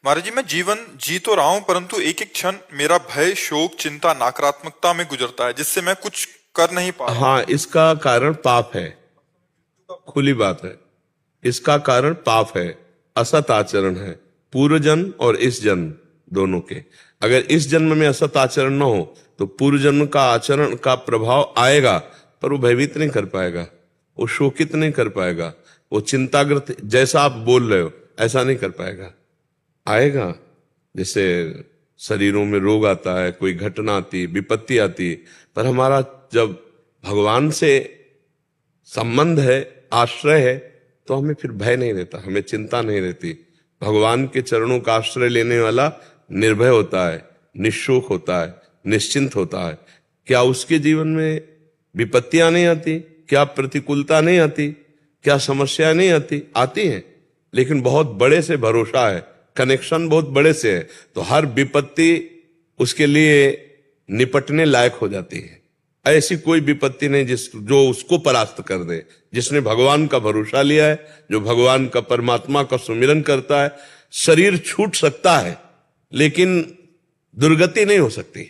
महाराज जी, मैं जीवन जी तो रहा हूं परंतु एक एक क्षण मेरा भय, शोक, चिंता, नकारात्मकता में गुजरता है जिससे मैं कुछ कर नहीं पा रहा हूं। हाँ, इसका कारण पाप है। खुली बात है, इसका कारण पाप है, असत आचरण है, पूर्व जन्म और इस जन्म दोनों के। अगर इस जन्म में असत आचरण न हो तो पूर्व जन्म का आचरण का प्रभाव आएगा, पर वो भयभीत नहीं कर पाएगा, वो शोकित नहीं कर पाएगा, वो चिंताग्रस्त जैसा आप बोल रहे हो ऐसा नहीं कर पाएगा। आएगा, जैसे शरीरों में रोग आता है, कोई घटना आती, विपत्ति आती, पर हमारा जब भगवान से संबंध है, आश्रय है, तो हमें फिर भय नहीं रहता, हमें चिंता नहीं रहती। भगवान के चरणों का आश्रय लेने वाला निर्भय होता है, निशोक होता है, निश्चिंत होता है। क्या उसके जीवन में विपत्तियां नहीं आती? क्या प्रतिकूलता नहीं आती? क्या समस्या नहीं आती? आती हैं, लेकिन बहुत बड़े से भरोसा है, कनेक्शन बहुत बड़े से है, तो हर विपत्ति उसके लिए निपटने लायक हो जाती है। ऐसी कोई विपत्ति नहीं जो उसको परास्त कर दे। जिसने भगवान का भरोसा लिया है, जो भगवान का, परमात्मा का सुमिरन करता है, शरीर छूट सकता है लेकिन दुर्गति नहीं हो सकती।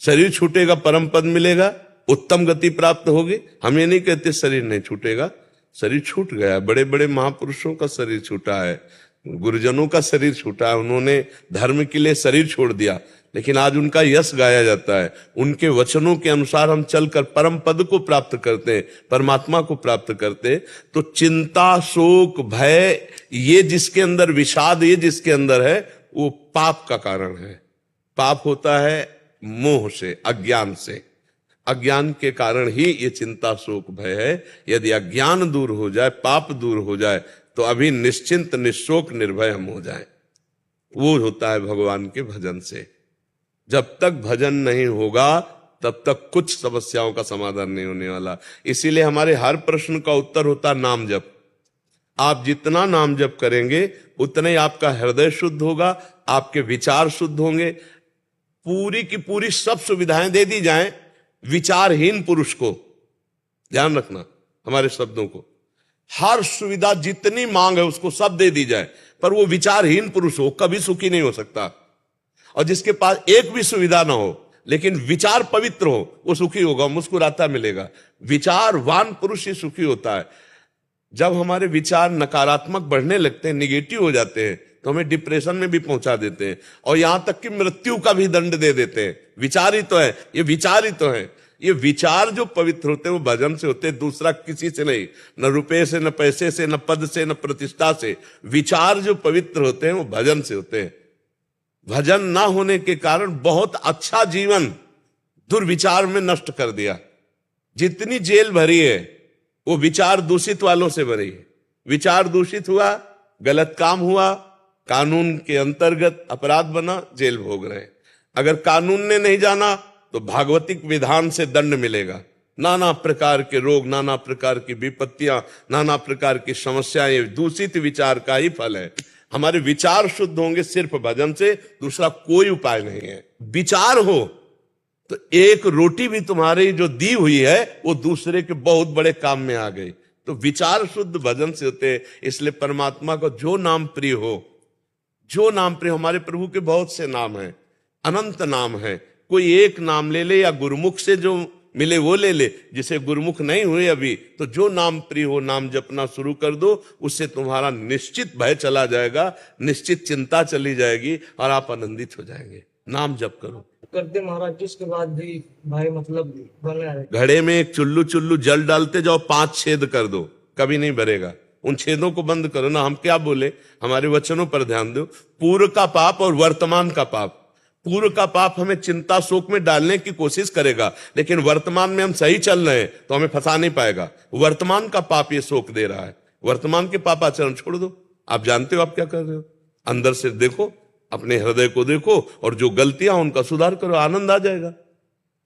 शरीर छूटेगा, परम पद मिलेगा, उत्तम गति प्राप्त होगी। हम ये नहीं कहते शरीर नहीं छूटेगा, शरीर छूट गया। बड़े बड़े महापुरुषों का शरीर छूटा है, गुरुजनों का शरीर छूटा है, उन्होंने धर्म के लिए शरीर छोड़ दिया, लेकिन आज उनका यश गाया जाता है। उनके वचनों के अनुसार हम चलकर परम पद को प्राप्त करते हैं, परमात्मा को प्राप्त करते हैं। तो चिंता, शोक, भय, ये जिसके अंदर, विषाद ये जिसके अंदर है, वो पाप का कारण है। पाप होता है मोह से, अज्ञान से। अज्ञान के कारण ही ये चिंता, शोक, भय है। यदि अज्ञान दूर हो जाए, पाप दूर हो जाए, तो अभी निश्चिंत, निशोक, निर्भय हम हो जाएं। वो होता है भगवान के भजन से। जब तक भजन नहीं होगा तब तक कुछ समस्याओं का समाधान नहीं होने वाला। इसीलिए हमारे हर प्रश्न का उत्तर होता नाम जप। आप जितना नाम जप करेंगे उतना ही आपका हृदय शुद्ध होगा, आपके विचार शुद्ध होंगे। पूरी की पूरी सब सुविधाएं दे दी जाएं विचारहीन पुरुष को, ध्यान रखना हमारे शब्दों को, हर सुविधा जितनी मांग है उसको सब दे दी जाए, पर वो विचारहीन पुरुष हो, कभी सुखी नहीं हो सकता। और जिसके पास एक भी सुविधा ना हो लेकिन विचार पवित्र हो, वो सुखी होगा, मुस्कुराता मिलेगा। विचारवान पुरुष ही सुखी होता है। जब हमारे विचार नकारात्मक बढ़ने लगते हैं, निगेटिव हो जाते हैं, तो हमें डिप्रेशन में भी पहुंचा देते हैं और यहां तक कि मृत्यु का भी दंड दे देते हैं। विचार ही तो है, ये विचार ही तो है। ये विचार जो पवित्र होते हैं वो भजन से होते हैं, दूसरा किसी से नहीं, न रुपए से, न पैसे से, न पद से, न प्रतिष्ठा से। विचार जो पवित्र होते हैं वो भजन से होते हैं। भजन ना होने के कारण बहुत अच्छा जीवन दुर्विचार में नष्ट कर दिया। जितनी जेल भरी है वो विचार दूषित वालों से भरी है। विचार दूषित हुआ, गलत काम हुआ, कानून के अंतर्गत अपराध बना, जेल भोग रहे। अगर कानून ने नहीं जाना तो भागवतिक विधान से दंड मिलेगा। नाना प्रकार के रोग, नाना प्रकार की विपत्तियां, नाना प्रकार की समस्याएं दूषित विचार का ही फल है। हमारे विचार शुद्ध होंगे सिर्फ भजन से, दूसरा कोई उपाय नहीं है। विचार हो तो एक रोटी भी तुम्हारी जो दी हुई है वो दूसरे के बहुत बड़े काम में आ गई। तो विचार शुद्ध भजन से होते हैं। इसलिए परमात्मा को जो नाम प्रिय हो, जो नाम प्रिय, हमारे प्रभु के बहुत से नाम हैं, अनंत नाम है। कोई एक नाम ले ले या गुरुमुख से जो मिले वो ले ले। जिसे गुरुमुख नहीं हुए अभी, तो जो नाम प्रिय हो नाम जपना शुरू कर दो, उससे तुम्हारा निश्चित भय चला जाएगा, निश्चित चिंता चली जाएगी और आप आनंदित हो जाएंगे। नाम जप करो। करते महाराज, जिसके बाद भी भाई मतलब बना है। घड़े में एक चुल्लू चुल्लू जल डालते जाओ, 5 छेद कर दो, कभी नहीं भरेगा। उन छेदों को बंद करो ना। हम क्या बोले, हमारे वचनों पर ध्यान दो। पूर्व का पाप और वर्तमान का पाप। पूर्व का पाप हमें चिंता शोक में डालने की कोशिश करेगा, लेकिन वर्तमान में हम सही चल रहे हैं तो हमें फंसा नहीं पाएगा। वर्तमान का पाप ये शोक दे रहा है। वर्तमान के पाप आचरण छोड़ दो। आप जानते हो आप क्या कर रहे हो, अंदर से देखो, अपने हृदय को देखो और जो गलतियां उनका सुधार करो, आनंद आ जाएगा।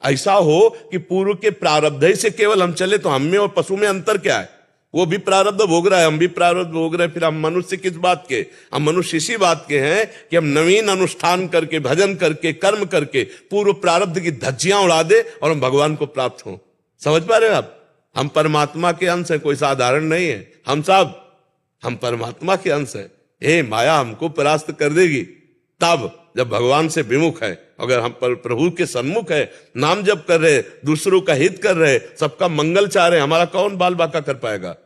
ऐसा हो कि पूर्व के प्रारब्ध से केवल हम चले तो हम में और पशु में अंतर क्या है? वो भी प्रारब्ध भोग रहा है, हम भी प्रारब्ध भोग रहे हैं। फिर हम मनुष्य किस बात के? हम मनुष्य इसी बात के हैं कि हम नवीन अनुष्ठान करके, भजन करके, कर्म करके पूर्व प्रारब्ध की धज्जियां उड़ा दे और हम भगवान को प्राप्त हों। समझ पा रहे हो आप? हम परमात्मा के अंश हैं, कोई साधारण नहीं है। हम सब हम परमात्मा के अंश हैं। हे माया हमको परास्त कर देगी, तब जब भगवान से विमुख है, अगर हम पर प्रभु के सन्मुख है, नाम जप कर रहे, दूसरों का हित कर रहे, सबका मंगल चाह रहे, हमारा कौन बाल बाका कर पाएगा।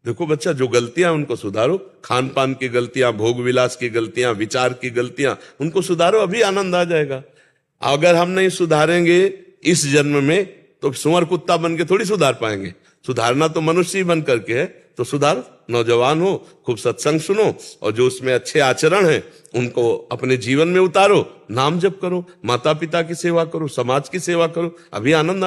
देखो बच्चा, जो गलतियां उनको सुधारो, खान पान की गलतियां, भोग विलास की गलतियां, विचार की गलतियां, उनको सुधारो, अभी आनंद आ जाएगा। अगर हम नहीं सुधारेंगे इस जन्म में तो सुअर कुत्ता बन के थोड़ी सुधार पाएंगे। सुधारना तो मनुष्य ही बन करके है, तो सुधारो, नौजवान हो, खूब सत्संग सुनो, और जो उसमें अच्छे आचरण है उनको अपने जीवन में उतारो, नाम जप करो, माता पिता की सेवा करो, समाज की सेवा करो, अभी आनंद